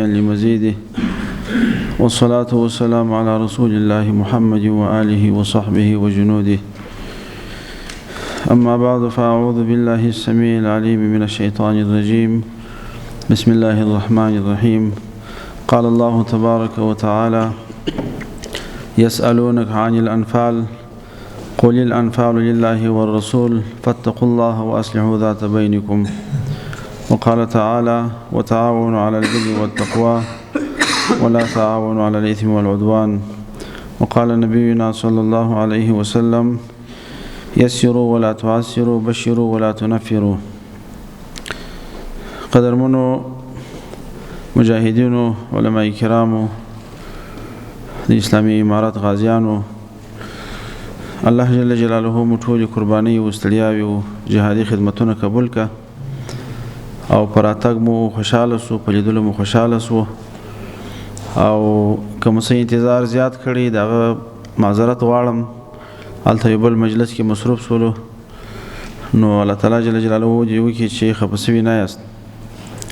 لمزيده والصلاة والسلام على رسول الله محمد وآله وصحبه وجنوده. أما بعد، فأعوذ بالله السميع العليم من الشيطان الرجيم. بسم الله الرحمن الرحيم. قال الله تبارك وتعالى: يسألونك عن الأنفال قل الأنفال لله والرسول فاتقوا الله وأصلحوا ذات بينكم. وقال تعالى: وتعاونوا على البر والتقوى ولا تعاونوا على الإثم والعدوان. وقال نبينا صلى الله عليه وسلم: يسروا ولا تعسروا بشروا ولا تنفروا. قدرمنو مجاهدینو، علماء کرامو، د اسلامي امارات غازیانو، الله جل جلاله مو ټولې قربانۍ او ستړیاوې او جهادي خدمتونه قبول که او پر راتګ مو خوشحاله سو، په لیدلو مو خوشحاله سو، او که مو څه انتظار زیات کړی د هغه معذرت غواړم. هلته یو بل مجلس کې مصروف سولو، نو الله تعالی جل جلاله دې وکړي چې خفه سوي نه یاست.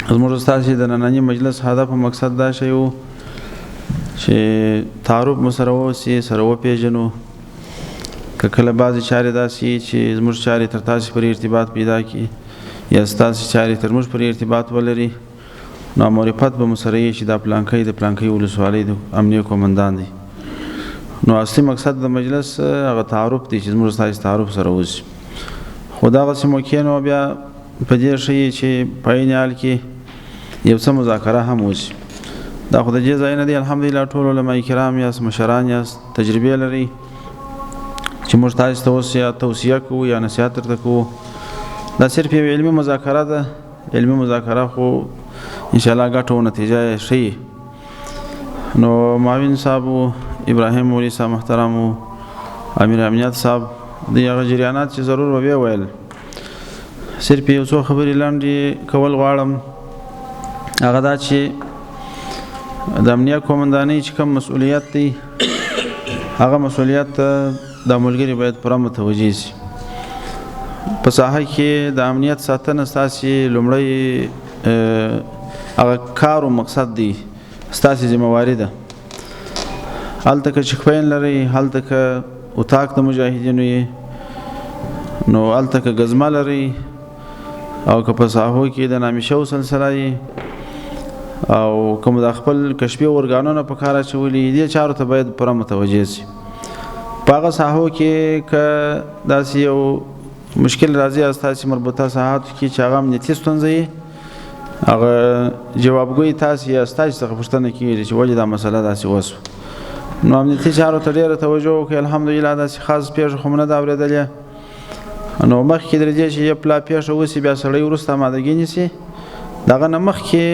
زموږ ستاسې د ننني مجلس هدف او مقصد دا شی و چې تعارف مو سره واوسي، سره وپېژنو. که کله بعضې چارې داسې وي چې زموږ چارې تر تاسې پورې ارتباط پیدا کړي یا ستاسې چارې تر موږ پورې ارتباط ولري، نو معرفت به مو سره یې چې دا پلانکی د پلانکی ولسوالۍ د امنیه قومندان دی. نو اصلي مقصد د مجلس هغه تعارف دی چې زموږ ستاسې تعارف سره وشي. خو دغسې موقع نو بیا په دې ښیي چې په عین حال کې یو څه مذاکره هم وشي. دا خو د دې ځای نه دی. الحمدلله ټول علماء کرام یاست، مشران یاست، تجربې لرئ چې موږ تاسې ته اوس یا توصیه کوو یا نصیحت درته کوو. دا صرف یو علمي مذاکره ده. علمي مذاکره خو انشاءالله ګټه او نتیجه یې ښیي. نو معاون صاحب و ابراهیم مولوي صاحب محترم و امیر امنیت صاحب د هغه جریانات چې ضرور به ویل، صرف یو څو خبرې لنډې کول غواړم. هغه دا چې د امنیه قومندانۍ چې کوم مسؤلیت دی، هغه مسؤلیت د ملګري باید پوره متوجه شي. په ساحه کې د امنیت ساتنه ستاسې لومړی هغه کار او مقصد دی، ستاسې ذمهواري ده. هلته که چکپین لرئ، هلته که اتاق د مجاهدینو یې، نو هلته که ګزمه لرئ، او که په ساحو کې د نامې شو سلسله یې، او کوم د خپل کشفي ارګانونه په کار اچولي، دې چارو ته باید پوره متوجه شي. په هغه ساحو کې که داسې یو مشکل راځي ستاسې مربوطه ساحاتو کې چې هغه امنیتي ستونزه یې، هغه جوابګوی تاسې یا ستاسې څخه پوښتنه کېږي چې ولې دا مسله داسې وسوه. نو امنیتي چارو ته ډېره توجه وکړئ. الحمدلله داسې خاص پیښه خو مو نه ده اورېدلې. نو مخکې تر دې چې یو پلا پیښه وسي، بیا سړی وروسته امادګي نیسي. د هغه نه مخکې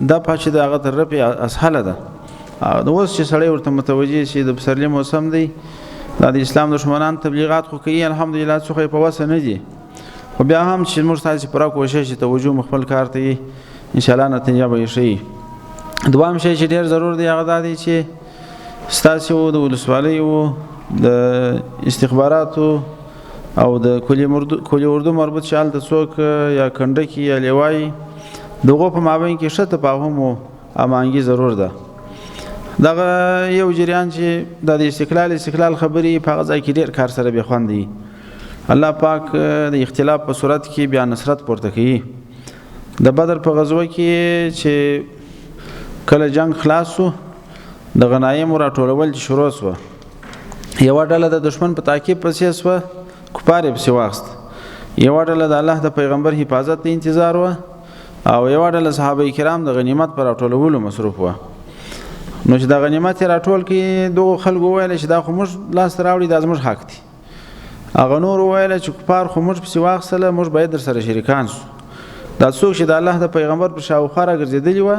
دا چې د هغه تر رفع اسهله ده. اوس چې سړی ورته متوجه شي د پسرلي موسم دی، دا د اسلام دښمنان تبلیغات خو کوي، الحمدلله څوک یې په وسه نه دي، خو بیا هم چې موږ تاسې پوره کوشش چې توجه مو خپل کار ته وي، انشاءالله نتیجه به یې ښیي. دویم شی چې ډېر ضرور دی هغه دا دی چې ستاسې و د ولسوالیو د استخباراتو او د کلي اردو مربوط چې هلته څوک یا کنډکي یا لیوایي، د هغو په مابین کې ښه تفاهم و هماهنګي ضرور ده. دغه یو جریان چې دا د استقلال خبرې په هغه ځای کې ډېر کار سره بې خوند دی. الله پاک د اختلاف په صورت کې بیا نصرت پورته کوي. د بدر په غزوه کې چې کله جنگ خلاص سو، د غنایمو راټولول چې شروع سوه، یوه ډله د دښمن په تعقیب پسې سوه، کفار یې پسې واخیست. یوه ډله د الله د پیغمبر حفاظت ته انتظار وه، او یوه ډله صحابه کرام د غنیمت په راټولولو مصروف وه. نو چې د غنیمت یې راټول کړي، دغو خلکو وویله چې دا خو موږ لاسته راوړي، دا زموږ حق دی. هغه نور وویله چې کفار خو موږ پسې واخیستله، موږ باید در سره شریکان سو. دا څوک چې د الله د پیغمبر په شاوخوا راګرځېدلي وه،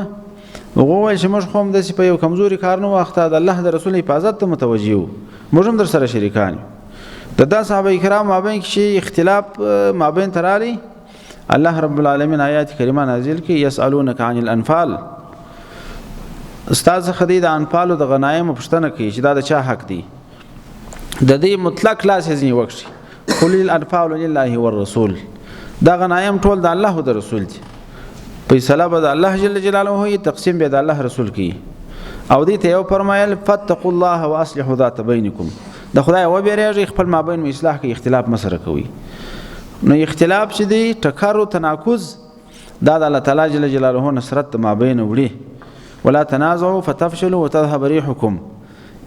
هغه وویل چې موږ خو هم داسې په یو کمزوري کار نه واخته، د الله د رسول حفاظت ته متوجه وو، موږ هم در سره شریکان یو. د دا صحابه کرام مابین کې چې اختلاف مابین ته راغلی، الله رب العالمین آیات کریمه نازل کړي: یسألونک عن الانفال. ستا څخه دی د انفالو د غنایمو پوښتنه کوي چې دا د چا حق دی. د دې مطلق لاس یې ځینې وکړي، قل الانفال لله والرسول. دا غنایم ټول د الله او د رسول دي. فیصله به د الله جل جلاله وي، تقسیم به د الله رسول کوي. او دې ته یو فرمایل فاتقوا الله واصلحوا ذات بینکم، د خدای وبېرېږئ، خپل مابین مو اصلاح کوي، اختلاف مه سره کوئ. نو اختلاف چې دی ټکر او تناقض دا د الله تعالی جل جلاله نصرت د مابین وړي. ولا تنازعوا فتفشلوا وتذهب ريحكم،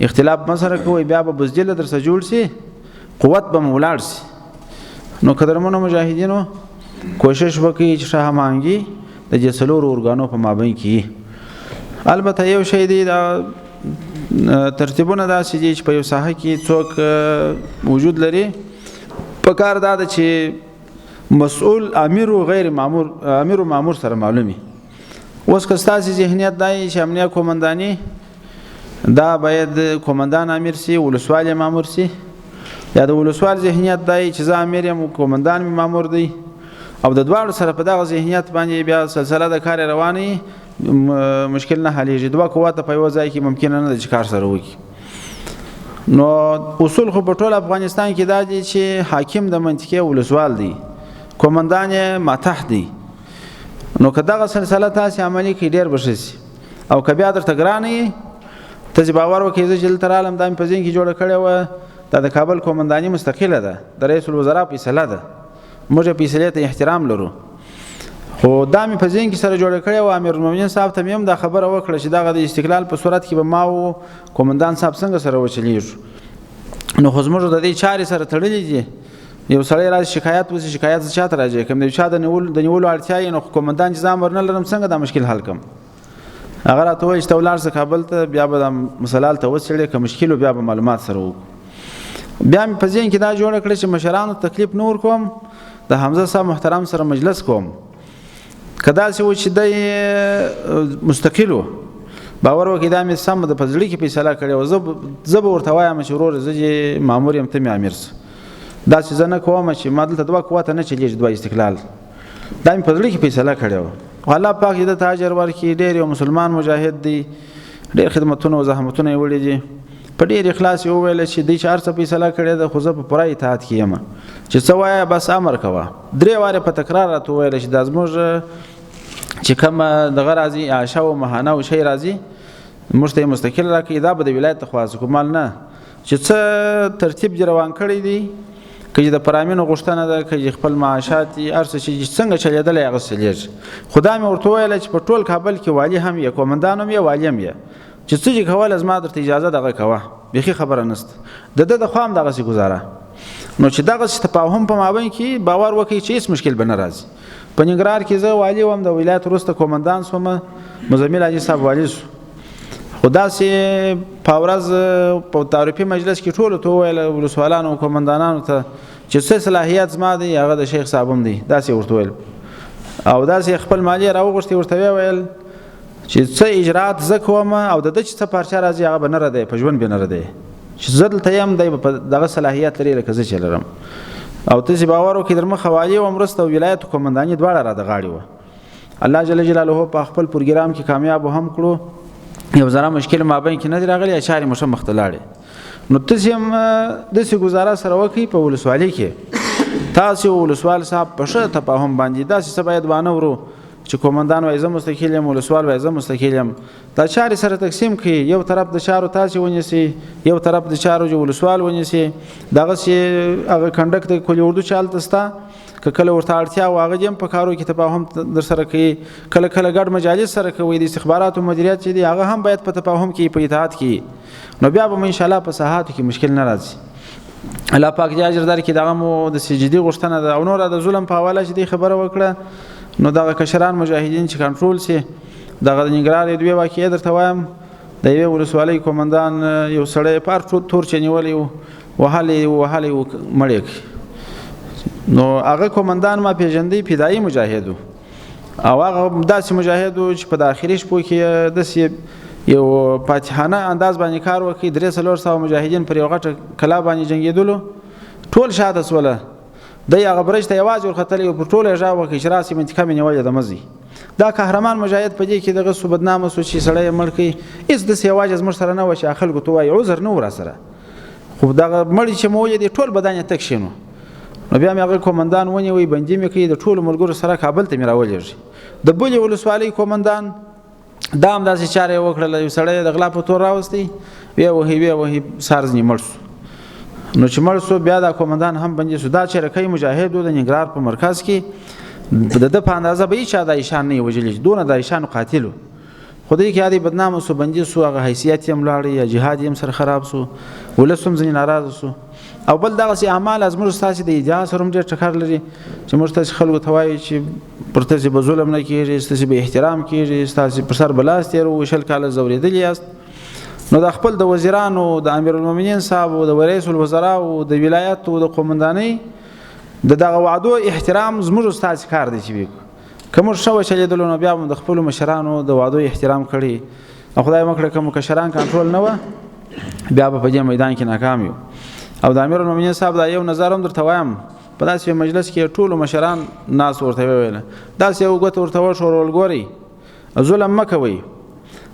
اختلاف مه سره کوئ، بیا به بزدل در سره جوړ شي، قوت به مو ولاړ شي. نو قدرمنو مجاهدینو کوشش وکړئ چې ښه هماهنګي د دې څلورو ارګانو په مابین کې. البته یو شی دی دا ترتیبونه داسې دي چې په یو ساحه کې څوک وجود لري، په کار دا ده چې مسؤول امیر او غیر مامور، امیر او مامور سره معلومي. اوس که ستاسې ذهنیت دی چې امنیه قومنداني دا باید قومندان امیر سي، ولسوال مامور سي، یا د ولسوال ذهنیت دی چې زه امیر یم قومندان مې مامور دی، او د دواړو سره په دغه ذهنیت باندې بیا سلسله د کار رواني، مشکل نه حلیږي. دوه قوات په یو ځای کې ممکن نه ده چې کار سره وکړي. نو اصول خو په ټول افغانستان کې دا دي چې حاکم د منطقې ولسوال دی، قومندان یې ماتح دی. نو که دغه سلسله تاسې عملي کړئ ډېر به ښه شي. او که بیا درته ګرانه یي، تاسې باور وکړئ زه چې دلته رالم دا مې په ذهن کې جوړه کړې وه، دا د کابل قومنداني مستقله ده، د رئیس الوزرا فیصله ده، موږ فیصلې ته احترام لرو. خو دا مې په ذهن کې سره جوړه کړې وه، امیرالمؤمنین صاحب ته مې هم دا خبره وکړه چې دغه د استقلال په صورت کې به ما او قومندان صاحب څنګه سره وچلیږو. نو خو زموږ د دې چارې سره تړلې دي. یو سړی راځي شکایت وسي، شکایت چا ته راځي؟ کوم د چا د نیولو اړتیا یې، نو قومندان چې ځان ورنه لرم څنګه دا مشکل حل کړم؟ هغه راته وایي چې ته ولاړ شه کابل ته، بیا به دا مسله هلته وڅېړې، که مشکل و بیا به معلومات سره وکړو. بیا مې په ذهن کې دا جوړه کړه چې مشرانو تکلیف نه ورکوم، د حمزه صاحب محترم سره مجلس کوم. که داسې و چې دی مستقل و، باور وکړئ دا مې سم د په زړه کې فیصله کړې وه، زه به ورته وایم چې وروره زه چې مامور یم ته مې امیر شه. داسې زه نه کوم چې ما دلته دوه قوته نه چلېږي، دوه استقلال. دا مې په زړه کې فیصله کړې وه. الله پاک دې ته اجر ورکړي، ډېر یو مسلمان مجاهد دی، ډېر خدمتونه او زحمتونه یې وړي دي. په ډېر اخلاص یې وویل چې دوی چې هر څه فیصله کړې ده، خو زه په پوره اطاعت کې یم، چې څه وایه بس امر کوه. 3 وارې په تکرار راته وویل چې دا زموږ چې کومه دغه راځي عاشه او ماهانه او شی راځي، موږ ته یې مستقل راکړي، دا به د ولایت د خواص کومال نه، چې څه ترتیب دې روان کړی دی، که د پرامینو غوښتنه ده، که خپل معاشات دي، هر څه چې څنګه چلېدلی هغه چلېږي. خو دا مې ورته وویله چې په ټول کابل کې والي هم یې، قومندان هم یې، والي هم یې، چې څه چې کوله زما درته اجازه دغه کوه، بیخي خبره نشته. د ده د خوا هم دغسې ګزاره. نو چې دغسې تفاهم په مابین کې باور وکړئ چې هېڅ مشکل به نه راځي. په ننګرهار کې زه والي وم، د ولایت وروسته قومندان شوم، مزمل حاجي صاحب والي شو. خو داسې په ورځ په تعریفي مجلس کې ټولو ته وویل، ولسوالانو او قومندانانو ته چې څه صلاحیت زما دی، هغه د شیخ صاحب هم دی، داسې ورته ویل. او داسې خپل مالیه راوغوښتې، ورته ویل چې څه اجرات زه کوم، او د ده چې څه پارچه راځي هغه به نه ردی، په ژوند به نه ردی، چې زه دلته یم، دی به په دغه صلاحیت لري لکه زه چې لرم. او تاسې باور وکړئ در مخه والي وم، وروسته ولایت قومنداني دواړه را د غاړې وه. الله جل جلاله په خپل پروګرام کې کامیاب هم کړو، یو ذره مشکل مابین کې نه دی راغلی، چارې مو ښه مخته لاړې. نو تاسې هم داسې ګزاره سره وکړئ په ولسوالۍ کې، تاسې ولسوال صاحب په ښه تفاهم باندې داسې څه باید وانه ورو چې قومندان وایي زه مستقل یم، ولسوال وایي زه مستقل یم، دا چارې سره تقسیم کړي، یو طرف د چارو تاسې ونیسي، یو طرف د چارو ولسوال ونیسي. دغسې هغه کنډک د کلي اردو چې هلته شته، که کله ورته اړتیا و هغه هم په کارو کې تفاهم در سره کوي، کله کله ګډ مجالس سره کوي، د استخباراتو مدیریت چې دی هغه هم باید په تفاهم کې، په اطاعت کې. نو بیا به مو انشاءالله په ساحاتو کې مشکل نه راځي. الله پاک دې اجر درکړي. دغه مو د سجدي غوښتنه ده، او نوره د ظلم په حواله چې دې خبره وکړه، نو دغه کشران مجاهدین چې کنټرول سي، دغه د ننګرهار 2 واقعې درته وایم. د یوې ولسوالۍ قومندان یو سړی پار تور چې نیولی و، وهلی و مړی کړي. نو هغه قومندان ما پیژندی، فدایي مجاهد و، او هغه داسې مجاهد و چې په داخلي شپو کې داسې یو فاتحانه انداز باندې کار وکړي. 300 مجاهدین پر یو غټه کلا باندې جنګېدلو، ټول شاته سوله، دی هغه برج ته یوازې ورختلی و، پر ټوله یې غږ وکړي چې راسې منطقه مې نیولې د مزي. دا قهرمان مجاهد په دې کې دغه سو بدنامه سو چې سړی یې مړ کړي، هېڅ داسې یوازې زموږ سره نه وه چې خلکو ته وایي، عذر نه و را سره. خو دغه مړي چې مو ولیدې ټول بدن یې تک شین و، نو بیا مې هغه کومندان ونیوی بندي مې کړي د ټولو ملګرو سره کابل ته مې راولېږي د بلې ولسوالۍ کومندان دا هم داسې چاره یې وکړله یو سړی د غلا په تور راوستی ویې وهي سار ځنې مړ شو نو چې مړ شو بیا دا کومندان هم بندي شو دا چرکۍ مجاهد و د ننګرهار په مرکز کې د ده په اندازه به هېچا دا ایشان نه یې وژلی دونه د ایشانو قاتل و خو دې کې یا دی بدنامه سو بندي سو هغه حیثیت یې هم لاړی یا جهاد یې هم سره خراب سو ولس هم ځینې ناراضه سو او بل دغسې اعمال از موږ ستاسې د ادعا سره هم ډېر ټکر لري چې موږ ستاسې خلکو ته وایي چې پر تاسې به ظلم نه کېږي ستاسې به احترام کېږي ستاسې پر سر به لاس تېروو 20 کاله ځورېدلي یاست نو د خپل د وزیرانو د امیرالمؤمنین صاحب او د رئیس الوزرا او د ولایت او د قومندانۍ د دغه وعدو احترام زموږ ستاسې کار دی چې وکړو که موږ ښه وچلېدلو نو بیا به د خپلو مشرانو د وعدو احترام کړی او خدای مکړه که مکشران کنټرول نه وه بیا به په دې میدان کې ناکام یو او د امیرالمؤمنین صاحب دا یو نظر هم درته وایم په داسې یو مجلس کې ټولو مشران ناس ورته وویله داسې یو ګوته ورته وښورول ګورئ ظلم مه کوئ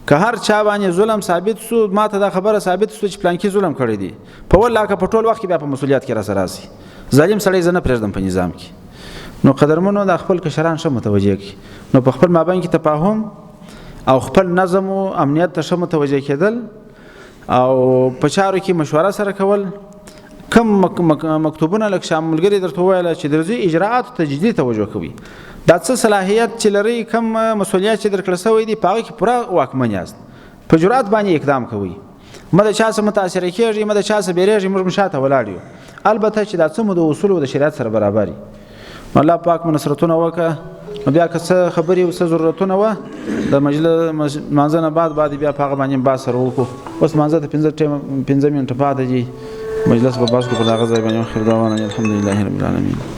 که هر چا باندې ظلم ثابت سو ما ته دا خبره ثابت سو چې پلانکي ظلم کړی دی په والله که په ټول وخت کې بیا په مسؤلیت کې راسره راسي ظالم سړی زه نه پرېږدم په نظام کې نو قدرمنو د خپل کشران ښه متوجه کړي نو په خپل مابین کې تفاهم او خپل نظم او امنیت ته ښه متوجه کېدل او په چارو کې مشوره سره کول کم مکتوبونه لکه شاه ملګري درته وویله چې درځي اجراءاتو ته جدي توجه کوي دا څه صلاحیت چې لرئ کم مسؤلیت چې درکړل شوی دی په هغه کې پوره واکمن یاست په جرأت باندې اقدام کوئ مه د چا څه متاثره کېږئ مه د چا څه بیریږئ موږ شاته ولاړ یو البته چې دا څه مو د اصولو او د شریعت سره برابر وي الله پاک مو نصرتونه وکړه نو بیا که څه خبرې او څه ضرورتونه وه د مانځه نه بعد بیا په هغه باندې بحث سره وکړو اوس مانځه ته 15 منټه پاتې دي مجلس په بحث کو په دغه ځای باندې خیر دعوانا الحمدلله رب العالمین